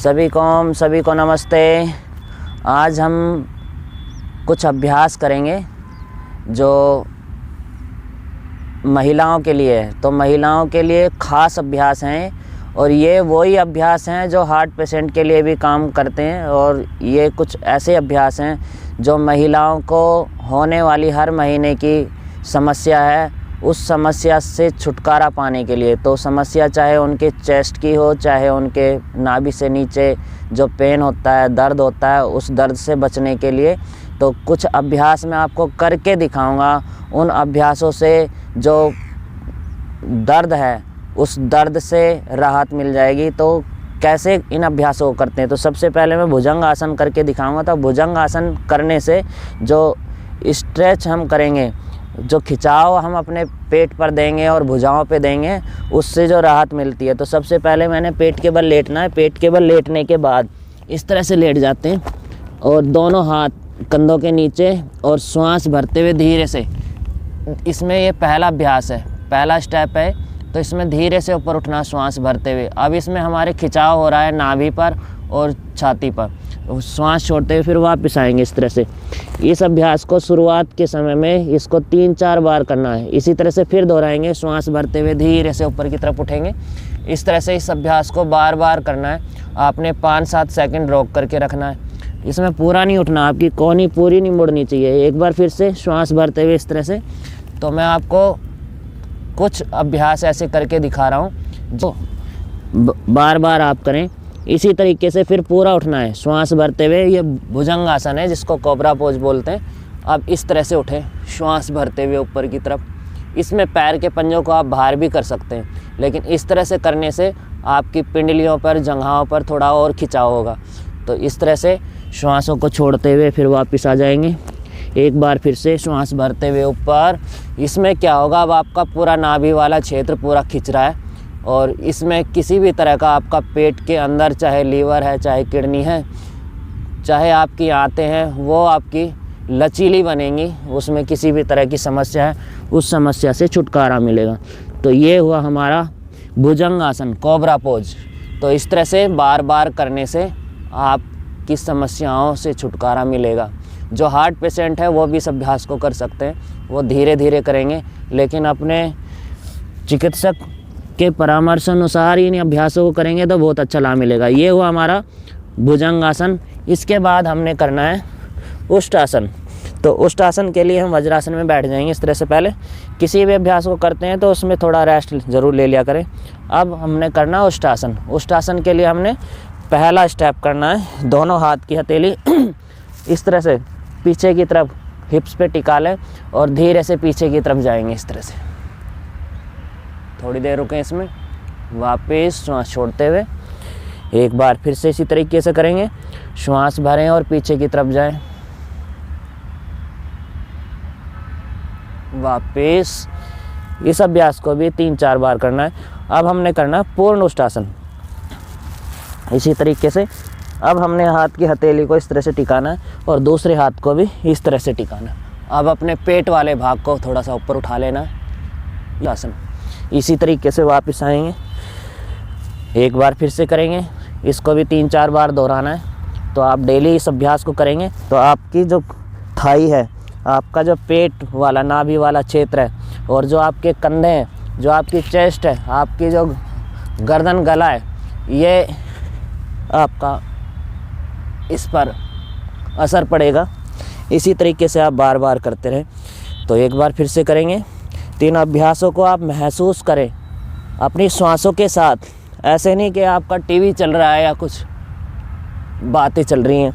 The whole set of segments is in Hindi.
सभी को नमस्ते। आज हम कुछ अभ्यास करेंगे जो महिलाओं के लिए है। तो महिलाओं के लिए ख़ास अभ्यास हैं और ये वही अभ्यास हैं जो हार्ट पेशेंट के लिए भी काम करते हैं। और ये कुछ ऐसे अभ्यास हैं जो महिलाओं को होने वाली हर महीने की समस्या है, उस समस्या से छुटकारा पाने के लिए। तो समस्या चाहे उनके चेस्ट की हो, चाहे उनके नाभि से नीचे जो पेन होता है, दर्द होता है, उस दर्द से बचने के लिए तो कुछ अभ्यास मैं आपको करके दिखाऊंगा। उन अभ्यासों से जो दर्द है उस दर्द से राहत मिल जाएगी। तो कैसे इन अभ्यासों को करते हैं, तो सबसे पहले मैं भुजंग आसन करके दिखाऊंगा। तो भुजंग आसन करने से जो स्ट्रेच हम करेंगे, जो खिंचाव हम अपने पेट पर देंगे और भुजाओं पे देंगे, उससे जो राहत मिलती है। तो सबसे पहले मैंने पेट के बल लेटना है। पेट के बल लेटने के बाद इस तरह से लेट जाते हैं और दोनों हाथ कंधों के नीचे और श्वास भरते हुए धीरे से। इसमें ये पहला अभ्यास है, पहला स्टेप है। तो इसमें धीरे से ऊपर उठना श्वास भरते हुए। अब इसमें हमारे खिंचाव हो रहा है नाभि पर और छाती पर। श्वास छोड़ते हुए फिर वापस आएंगे इस तरह से। इस अभ्यास को शुरुआत के समय में इसको 3-4 बार करना है। इसी तरह से फिर दोहराएंगे, श्वास भरते हुए धीरे से ऊपर की तरफ उठेंगे। इस तरह से इस अभ्यास को बार बार करना है। आपने 5-7 सेकंड रोक करके रखना है। इसमें पूरा नहीं उठना, आपकी कोहनी पूरी नहीं मुड़नी चाहिए। एक बार फिर से श्वास भरते हुए इस तरह से। तो मैं आपको कुछ अभ्यास ऐसे करके दिखा रहा हूँ जो बार बार आप करें। इसी तरीके से फिर पूरा उठना है श्वास भरते हुए। ये भुजंग आसन है जिसको कोबरा पोज बोलते हैं। अब इस तरह से उठें श्वास भरते हुए ऊपर की तरफ। इसमें पैर के पंजों को आप बाहर भी कर सकते हैं, लेकिन इस तरह से करने से आपकी पिंडलियों पर, जंघाओं पर थोड़ा और खिंचाव होगा। तो इस तरह से श्वासों को छोड़ते हुए फिर वापस आ जाएंगे। एक बार फिर से श्वास भरते हुए ऊपर। इसमें क्या होगा, अब आपका पूरा नाभि वाला क्षेत्र पूरा खिंच रहा है और इसमें किसी भी तरह का आपका पेट के अंदर, चाहे लीवर है, चाहे किडनी है, चाहे आपकी आंतें हैं, वो आपकी लचीली बनेंगी। उसमें किसी भी तरह की समस्या है, उस समस्या से छुटकारा मिलेगा। तो ये हुआ हमारा भुजंग आसन, कोबरा पोज। तो इस तरह से बार बार करने से आपकी समस्याओं से छुटकारा मिलेगा। जो हार्ट पेशेंट है वो भी इस अभ्यास को कर सकते हैं। वो धीरे धीरे करेंगे, लेकिन अपने चिकित्सक के परामर्श अनुसार इन अभ्यासों को करेंगे तो बहुत अच्छा लाभ मिलेगा। ये हुआ हमारा भुजंग आसन। इसके बाद हमने करना है उष्ट आसन। तो उष्ट आसन के लिए हम वज्रासन में बैठ जाएंगे इस तरह से। पहले किसी भी अभ्यास को करते हैं तो उसमें थोड़ा रेस्ट ज़रूर ले लिया करें। अब हमने करना है उष्ट आसन। उष्ट आसन के लिए हमने पहला स्टेप करना है, दोनों हाथ की हथेली इस तरह से पीछे की तरफ हिप्स पे टिका लें और धीरे से पीछे की तरफ जाएंगे इस तरह से। थोड़ी देर रुकें इसमें, वापस श्वास छोड़ते हुए एक बार फिर से इसी तरीके से करेंगे। श्वास भरें और पीछे की तरफ जाएं, वापस। इस अभ्यास को भी 3-4 बार करना है। अब हमने करना है पूर्ण उष्टासन। इसी तरीके से अब हमने हाथ की हथेली को इस तरह से टिकाना है और दूसरे हाथ को भी इस तरह से टिकाना है। अब अपने पेट वाले भाग को थोड़ा सा ऊपर उठा लेना है, आसन। इसी तरीके से वापस आएंगे, एक बार फिर से करेंगे। इसको भी 3-4 बार दोहराना है। तो आप डेली इस अभ्यास को करेंगे तो आपकी जो थाई है, आपका जो पेट वाला, नाभि वाला क्षेत्र है, और जो आपके कंधे हैं, जो आपकी चेस्ट है, आपकी जो गर्दन, गला है, ये आपका इस पर असर पड़ेगा। इसी तरीके से आप बार बार करते रहें। तो एक बार फिर से करेंगे। 3 अभ्यासों को आप महसूस करें अपनी श्वासों के साथ। ऐसे नहीं कि आपका टीवी चल रहा है या कुछ बातें चल रही हैं।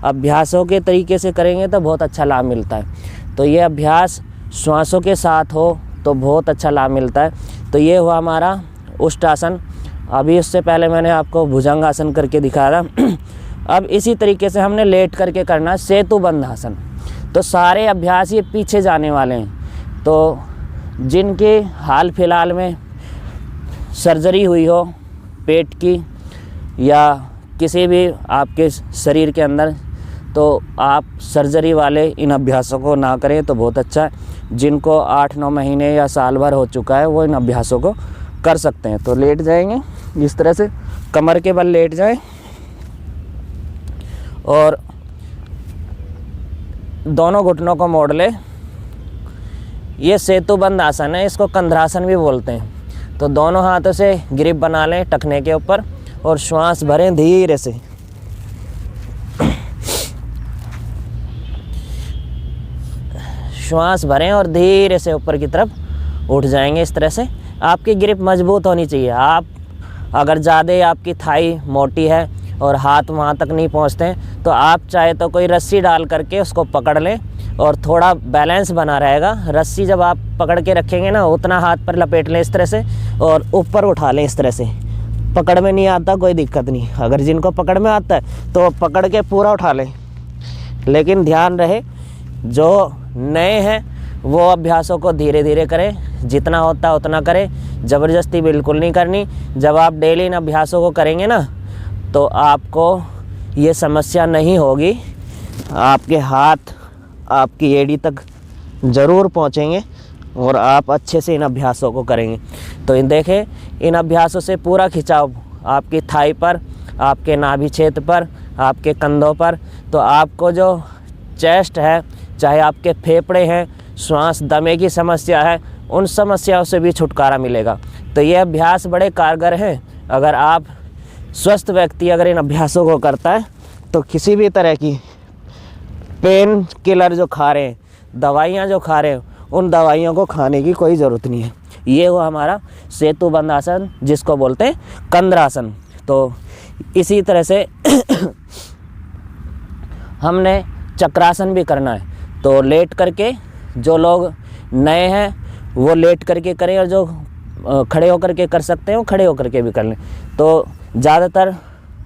अभ्यासों के तरीके से करेंगे तो बहुत अच्छा लाभ मिलता है। तो ये अभ्यास श्वासों के साथ हो तो बहुत अच्छा लाभ मिलता है। तो ये हुआ हमारा उष्ट आसन। अभी इससे पहले मैंने आपको भुजंग आसन करके दिखाया था। अब इसी तरीके से हमने लेट करके करना है सेतु बंध आसन। तो सारे अभ्यास ये पीछे जाने वाले हैं। तो जिनके हाल फिलहाल में सर्जरी हुई हो पेट की या किसी भी आपके शरीर के अंदर, तो आप सर्जरी वाले इन अभ्यासों को ना करें तो बहुत अच्छा है। जिनको 8-9 महीने या साल भर हो चुका है वो इन अभ्यासों को कर सकते हैं। तो लेट जाएंगे इस तरह से कमर के बल लेट जाएं और दोनों घुटनों को मोड़ ले। ये सेतुबंद आसन है, इसको कंधरासन भी बोलते हैं। तो दोनों हाथों से ग्रिप बना लें टखने के ऊपर और श्वास भरें धीरे से। श्वास भरें और धीरे से ऊपर की तरफ उठ जाएंगे। इस तरह से आपकी ग्रिप मजबूत होनी चाहिए। आप अगर ज़्यादा आपकी थाई मोटी है और हाथ वहाँ तक नहीं पहुँचते हैं तो आप चाहे तो कोई रस्सी डाल करके उसको पकड़ लें और थोड़ा बैलेंस बना रहेगा। रस्सी जब आप पकड़ के रखेंगे ना, उतना हाथ पर लपेट लें इस तरह से और ऊपर उठा लें इस तरह से। पकड़ में नहीं आता कोई दिक्कत नहीं, अगर जिनको पकड़ में आता है तो पकड़ के पूरा उठा लें। लेकिन ध्यान रहे जो नए हैं वो अभ्यासों को धीरे धीरे करें, जितना होता है उतना करें, ज़बरदस्ती बिल्कुल नहीं करनी। जब आप डेली इन अभ्यासों को करेंगे ना तो आपको ये समस्या नहीं होगी। आपके हाथ आपकी एड़ी तक ज़रूर पहुँचेंगे और आप अच्छे से इन अभ्यासों को करेंगे। तो इन देखें, इन अभ्यासों से पूरा खिंचाव आपकी थाई पर, आपके नाभि क्षेत्र पर, आपके कंधों पर। तो आपको जो चेस्ट है, चाहे आपके फेफड़े हैं, श्वास दमे की समस्या है, उन समस्याओं से भी छुटकारा मिलेगा। तो ये अभ्यास बड़े कारगर हैं। अगर आप स्वस्थ व्यक्ति अगर इन अभ्यासों को करता है तो किसी भी तरह की पेन किलर जो खा रहे हैं, दवाइयाँ जो खा रहे हैं, उन दवाइयों को खाने की कोई ज़रूरत नहीं है। ये हुआ हमारा सेतुबंद आसन, जिसको बोलते हैं कंधरासन। तो इसी तरह से हमने चक्रासन भी करना है। तो लेट करके, जो लोग नए हैं वो लेट करके करें और जो खड़े होकर के कर सकते हैं वो खड़े होकर के भी कर लें। तो ज़्यादातर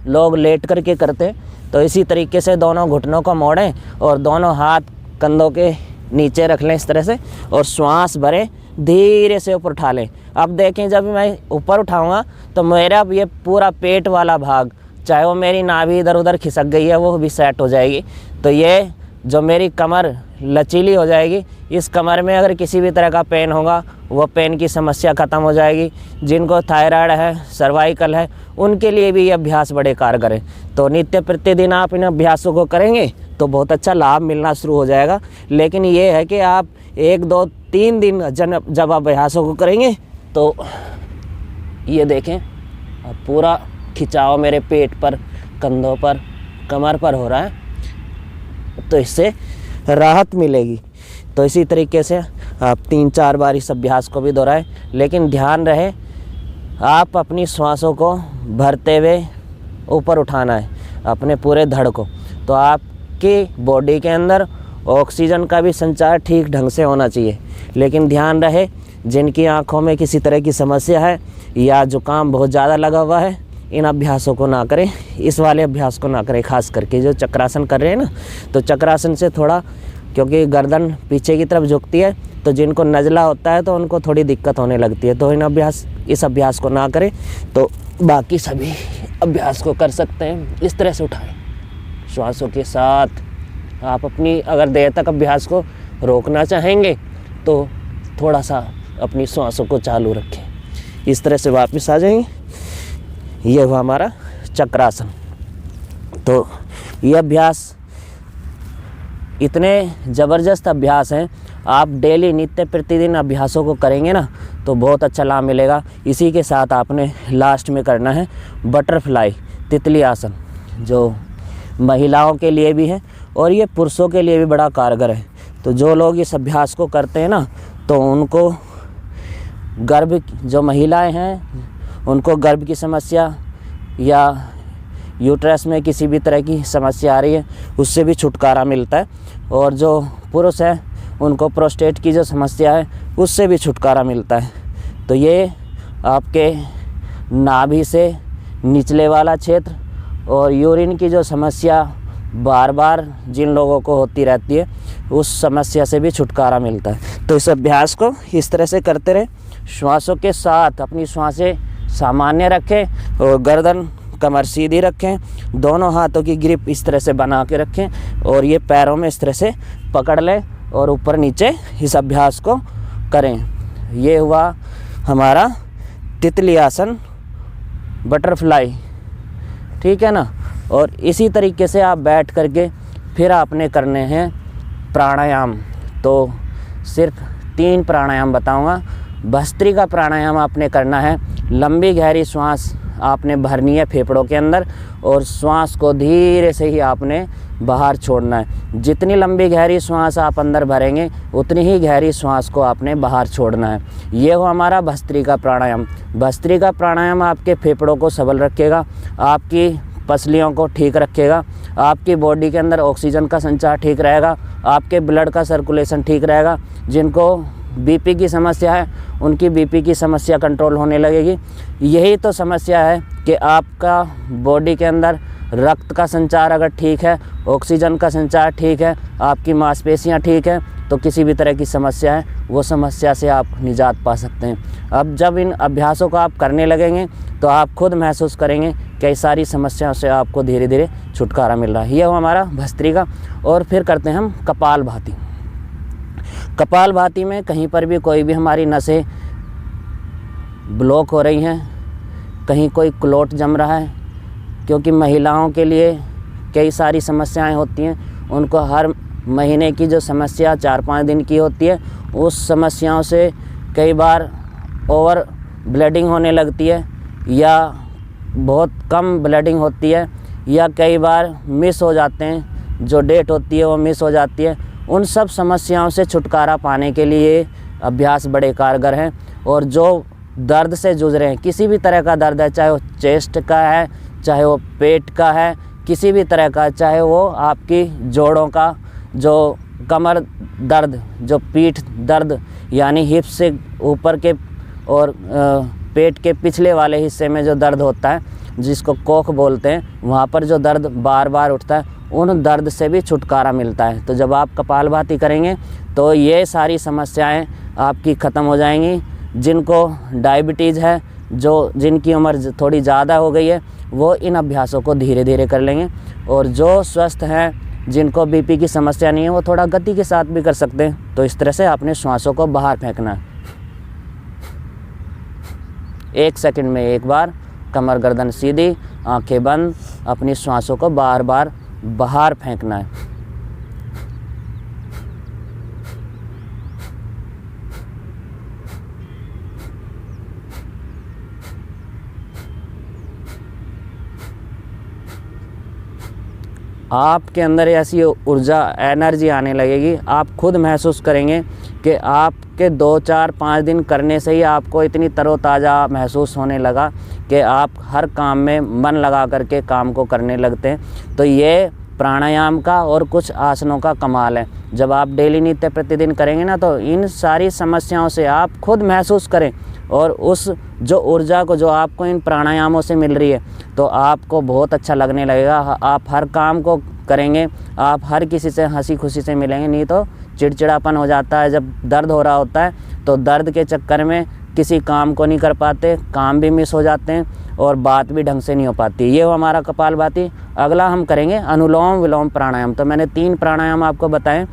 लोग लेट करके करते हैं। तो इसी तरीके से दोनों घुटनों को मोड़ें और दोनों हाथ कंधों के नीचे रख लें इस तरह से और श्वास भरें, धीरे से ऊपर उठा लें। अब देखें, जब मैं ऊपर उठाऊंगा तो मेरा ये पूरा पेट वाला भाग, चाहे वो मेरी नाभि इधर उधर खिसक गई है, वो भी सेट हो जाएगी। तो ये जो मेरी कमर लचीली हो जाएगी, इस कमर में अगर किसी भी तरह का पेन होगा वो पेन की समस्या ख़त्म हो जाएगी। जिनको थायराइड है, सर्वाइकल है, उनके लिए भी ये अभ्यास बड़े कारगर है। तो नित्य प्रतिदिन आप इन अभ्यासों को करेंगे तो बहुत अच्छा लाभ मिलना शुरू हो जाएगा। लेकिन ये है कि आप 1, 2, 3 दिन जब अभ्यासों को करेंगे तो ये देखें पूरा खिंचाव मेरे पेट पर, कंधों पर, कमर पर हो रहा है, तो इससे राहत मिलेगी। तो इसी तरीके से आप 3-4 बार इस अभ्यास को भी दोहराएं। लेकिन ध्यान रहे आप अपनी श्वासों को भरते हुए ऊपर उठाना है, अपने पूरे धड़ को। तो आपकी बॉडी के अंदर ऑक्सीजन का भी संचार ठीक ढंग से होना चाहिए। लेकिन ध्यान रहे जिनकी आँखों में किसी तरह की समस्या है या जुकाम बहुत ज़्यादा लगा हुआ है, इन अभ्यासों को ना करें, इस वाले अभ्यास को ना करें। खास करके जो चक्रासन कर रहे हैं ना, तो चक्रासन से थोड़ा, क्योंकि गर्दन पीछे की तरफ झुकती है, तो जिनको नज़ला होता है तो उनको थोड़ी दिक्कत होने लगती है। तो इस अभ्यास को ना करें। तो बाकी सभी अभ्यास को कर सकते हैं। इस तरह से उठाएं श्वासों के साथ। आप अपनी अगर देर तक अभ्यास को रोकना चाहेंगे तो थोड़ा सा अपनी श्वासों को चालू रखें। इस तरह से वापस आ जाएंगे। ये हुआ हमारा चक्रासन। तो ये अभ्यास इतने ज़बरदस्त अभ्यास हैं, आप डेली नित्य प्रतिदिन अभ्यासों को करेंगे ना तो बहुत अच्छा लाभ मिलेगा। इसी के साथ आपने लास्ट में करना है बटरफ्लाई तितली आसन, जो महिलाओं के लिए भी है और ये पुरुषों के लिए भी बड़ा कारगर है। तो जो लोग इस अभ्यास को करते हैं ना तो उनको जो महिलाएं हैं उनको गर्भ की समस्या या यूट्रस में किसी भी तरह की समस्या आ रही है उससे भी छुटकारा मिलता है। और जो पुरुष हैं उनको प्रोस्टेट की जो समस्या है उससे भी छुटकारा मिलता है। तो ये आपके नाभि से निचले वाला क्षेत्र और यूरिन की जो समस्या बार बार जिन लोगों को होती रहती है उस समस्या से भी छुटकारा मिलता है। तो इस अभ्यास को इस तरह से करते रहें। श्वासों के साथ अपनी श्वासें सामान्य रखें और गर्दन कमर सीधी रखें। दोनों हाथों की ग्रिप इस तरह से बना के रखें और ये पैरों में इस तरह से पकड़ लें और ऊपर नीचे इस अभ्यास को करें। ये हुआ हमारा तितली आसन, बटरफ्लाई ठीक है ना। और इसी तरीके से आप बैठ करके फिर आपने करने हैं प्राणायाम। तो सिर्फ 3 प्राणायाम बताऊंगा। भस्त्रिका प्राणायाम आपने करना है, लंबी गहरी श्वास आपने भरनी है फेफड़ों के अंदर और श्वास को धीरे से ही आपने बाहर छोड़ना है। जितनी लंबी गहरी श्वास आप अंदर भरेंगे उतनी ही गहरी श्वास को आपने बाहर छोड़ना है। ये हो हमारा भस्त्रिका प्राणायाम। भस्त्रिका प्राणायाम आपके फेफड़ों को सबल रखेगा, आपकी पसलियों को ठीक रखेगा, आपकी बॉडी के अंदर ऑक्सीजन का संचार ठीक रहेगा, आपके ब्लड का सर्कुलेशन ठीक रहेगा। जिनको बीपी की समस्या है उनकी बीपी की समस्या कंट्रोल होने लगेगी। यही तो समस्या है कि आपका बॉडी के अंदर रक्त का संचार अगर ठीक है, ऑक्सीजन का संचार ठीक है, आपकी मांसपेशियां ठीक है, तो किसी भी तरह की समस्या है वो समस्या से आप निजात पा सकते हैं। अब जब इन अभ्यासों को आप करने लगेंगे तो आप खुद महसूस करेंगे कई सारी समस्याओं से आपको धीरे धीरे छुटकारा मिल रहा है। ये हो हमारा भस्त्रिका। और फिर करते हैं हम कपालभाति। कपालभाति में कहीं पर भी कोई भी हमारी नसें ब्लॉक हो रही हैं, कहीं कोई क्लोट जम रहा है, क्योंकि महिलाओं के लिए कई सारी समस्याएं होती हैं। उनको हर महीने की जो समस्या 4-5 दिन की होती है, उस समस्याओं से कई बार ओवर ब्लीडिंग होने लगती है या बहुत कम ब्लीडिंग होती है, या कई बार मिस हो जाते हैं, जो डेट होती है वो मिस हो जाती है। उन सब समस्याओं से छुटकारा पाने के लिए अभ्यास बड़े कारगर हैं। और जो दर्द से जूझ रहे हैं, किसी भी तरह का दर्द है, चाहे वो चेस्ट का है, चाहे वो पेट का है, किसी भी तरह का, चाहे वो आपकी जोड़ों का, जो कमर दर्द, जो पीठ दर्द यानी हिप से ऊपर के और पेट के पिछले वाले हिस्से में जो दर्द होता है जिसको कोख बोलते हैं, वहाँ पर जो दर्द बार बार उठता है, उन दर्द से भी छुटकारा मिलता है। तो जब आप कपालभाति करेंगे तो ये सारी समस्याएं आपकी ख़त्म हो जाएंगी। जिनको डायबिटीज़ है, जिनकी उम्र थोड़ी ज़्यादा हो गई है, वो इन अभ्यासों को धीरे धीरे कर लेंगे। और जो स्वस्थ हैं, जिनको बीपी की समस्या नहीं है, वो थोड़ा गति के साथ भी कर सकते हैं। तो इस तरह से आपने श्वासों को बाहर फेंकना है। 1 सेकंड में एक बार, कमर गर्दन सीधी, आंखें बंद, अपनी श्वासों को बार बार बाहर फेंकना है। आपके अंदर ऐसी ऊर्जा, एनर्जी आने लगेगी। आप खुद महसूस करेंगे कि आपके 2, 4, 5 दिन करने से ही आपको इतनी तरोताज़ा महसूस होने लगा कि आप हर काम में मन लगा करके काम को करने लगते हैं। तो ये प्राणायाम का और कुछ आसनों का कमाल है। जब आप डेली नित्य प्रतिदिन करेंगे ना, तो इन सारी समस्याओं से आप खुद महसूस करें और उस जो ऊर्जा को जो आपको इन प्राणायामों से मिल रही है, तो आपको बहुत अच्छा लगने लगेगा। आप हर काम को करेंगे, आप हर किसी से हंसी खुशी से मिलेंगे। नहीं तो चिड़चिड़ापन हो जाता है। जब दर्द हो रहा होता है तो दर्द के चक्कर में किसी काम को नहीं कर पाते, काम भी मिस हो जाते हैं और बात भी ढंग से नहीं हो पाती। ये हो हमारा कपालभाति। अगला हम करेंगे अनुलोम विलोम प्राणायाम। तो मैंने 3 प्राणायाम आपको बताएं।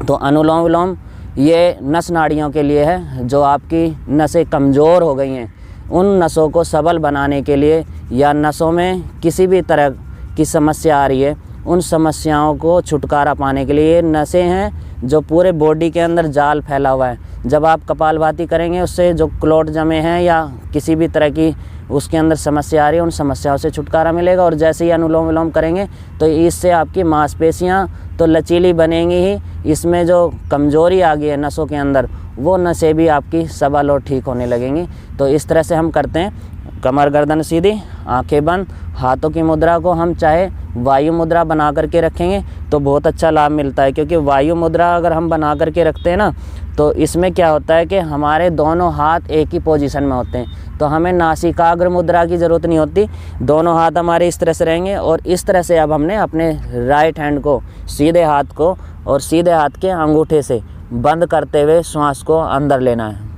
तो अनुलोम विलोम ये नस नाड़ियों के लिए है। जो आपकी नसें कमज़ोर हो गई हैं, उन नसों को सबल बनाने के लिए, या नसों में किसी भी तरह की समस्या आ रही है, उन समस्याओं को छुटकारा पाने के लिए, ये नसें हैं जो पूरे बॉडी के अंदर जाल फैला हुआ है। जब आप कपालभाति करेंगे, उससे जो क्लोट जमे हैं या किसी भी तरह की उसके अंदर समस्या आ रही है, उन समस्याओं से छुटकारा मिलेगा। और जैसे ही अनुलोम विलोम करेंगे तो इससे आपकी मांसपेशियां तो लचीली बनेंगी ही, इसमें जो कमज़ोरी आ गई है नसों के अंदर, वो नसें भी आपकी सबल और ठीक होने लगेंगी। तो इस तरह से हम करते हैं। कमर गर्दन सीधी, आंखें बंद, हाथों की मुद्रा को हम चाहे वायु मुद्रा बना करके रखेंगे तो बहुत अच्छा लाभ मिलता है। क्योंकि वायु मुद्रा अगर हम बना करके रखते हैं ना, तो इसमें क्या होता है कि हमारे दोनों हाथ एक ही पोजीशन में होते हैं। तो हमें नासिकाग्र मुद्रा की ज़रूरत नहीं होती। दोनों हाथ हमारे इस तरह से रहेंगे और इस तरह से अब हमने अपने राइट हैंड को, सीधे हाथ को, और सीधे हाथ के अंगूठे से बंद करते हुए श्वास को अंदर लेना है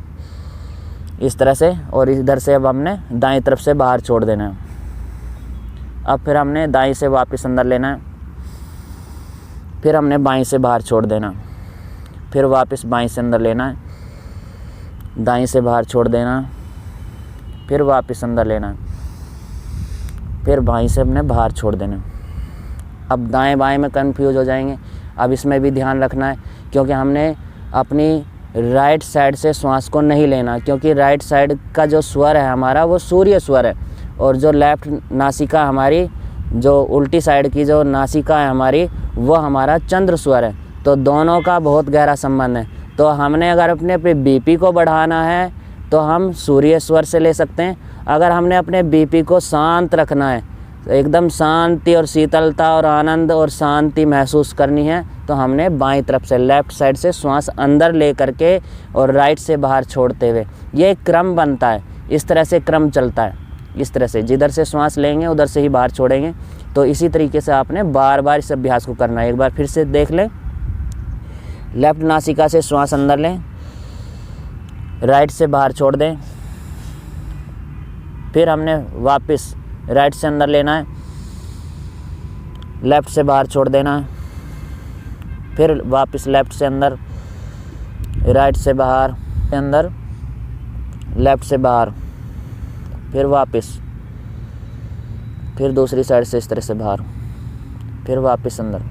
इस तरह से। और इधर से अब हमने दाईं तरफ से बाहर छोड़ देना है। अब फिर हमने दाईं से वापस अंदर लेना है, फिर हमने बाईं से बाहर छोड़ देना, फिर वापस बाईं से अंदर लेना है, दाईं से बाहर छोड़ देना, फिर वापस अंदर लेना है, फिर बाईं से अपने बाहर छोड़ देना। अब दाएं बाएं में कंफ्यूज हो जाएंगे। अब इसमें भी ध्यान रखना है, क्योंकि हमने अपनी राइट साइड से श्वास को नहीं लेना, क्योंकि राइट साइड का जो स्वर है हमारा वो सूर्य स्वर है, और जो लेफ़्ट नासिका हमारी, जो उल्टी साइड की जो नासिका है हमारी, वो हमारा चंद्र स्वर है। तो दोनों का बहुत गहरा संबंध है। तो हमने अगर अपने बीपी को बढ़ाना है तो हम सूर्य स्वर से ले सकते हैं। अगर हमने अपने बीपी को शांत रखना है, एकदम शांति और शीतलता और आनंद और शांति महसूस करनी है, तो हमने बाईं तरफ से, लेफ़्ट साइड से श्वास अंदर ले करके और राइट से बाहर छोड़ते हुए, ये एक क्रम बनता है। इस तरह से क्रम चलता है, इस तरह से जिधर से श्वास लेंगे उधर से ही बाहर छोड़ेंगे। तो इसी तरीके से आपने बार बार इस अभ्यास को करना है। एक बार फिर से देख लें। लेफ़्ट नासिका से श्वास अंदर लें, राइट से बाहर छोड़ दें। फिर हमने वापस राइट से अंदर लेना है, लेफ़्ट से बाहर छोड़ देना है। फिर वापस लेफ़्ट से अंदर, राइट से बाहर, अंदर, लेफ़्ट से बाहर, फिर वापस, फिर दूसरी साइड से इस तरह से बाहर, फिर वापस अंदर।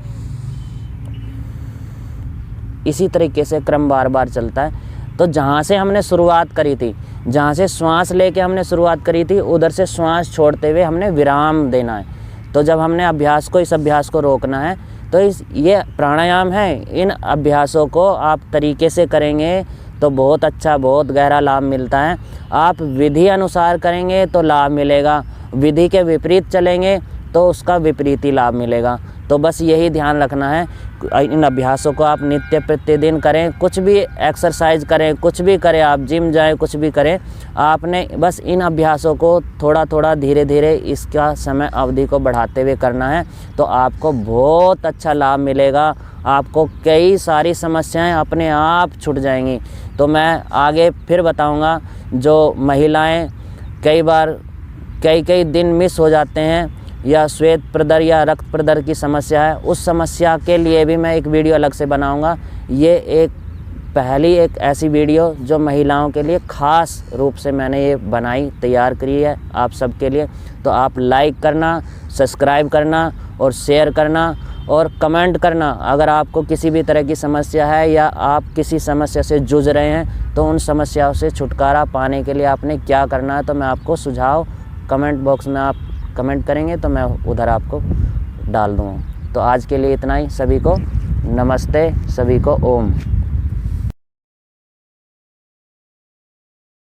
इसी तरीके से क्रम बार बार चलता है। तो जहाँ से हमने शुरुआत करी थी, जहाँ से श्वास लेके हमने शुरुआत करी थी, उधर से श्वास छोड़ते हुए हमने विराम देना है। तो जब हमने इस अभ्यास को रोकना है, तो ये प्राणायाम है। इन अभ्यासों को आप तरीके से करेंगे तो बहुत अच्छा, बहुत गहरा लाभ मिलता है। आप विधि अनुसार करेंगे तो लाभ मिलेगा, विधि के विपरीत चलेंगे तो उसका विपरीत ही लाभ मिलेगा। तो बस यही ध्यान रखना है। इन अभ्यासों को आप नित्य प्रतिदिन करें, कुछ भी एक्सरसाइज करें, कुछ भी करें, आप जिम जाएं, कुछ भी करें, आपने बस इन अभ्यासों को थोड़ा थोड़ा धीरे धीरे इसका समय अवधि को बढ़ाते हुए करना है। तो आपको बहुत अच्छा लाभ मिलेगा, आपको कई सारी समस्याएं अपने आप छूट जाएंगी। तो मैं आगे फिर बताऊंगा, जो महिलाएं कई बार कई दिन मिस हो जाते हैं, या श्वेत प्रदर या रक्त प्रदर की समस्या है, उस समस्या के लिए भी मैं एक वीडियो अलग से बनाऊंगा। ये पहली एक ऐसी वीडियो जो महिलाओं के लिए ख़ास रूप से मैंने ये तैयार करी है आप सबके लिए। तो आप लाइक करना, सब्सक्राइब करना और शेयर करना और कमेंट करना। अगर आपको किसी भी तरह की समस्या है या आप किसी समस्या से जूझ रहे हैं, तो उन समस्याओं से छुटकारा पाने के लिए आपने क्या करना है, तो मैं आपको सुझाव कमेंट बॉक्स में आप कमेंट करेंगे तो मैं उधर आपको डाल दूँगा। तो आज के लिए इतना ही। सभी को नमस्ते, सभी को ओम।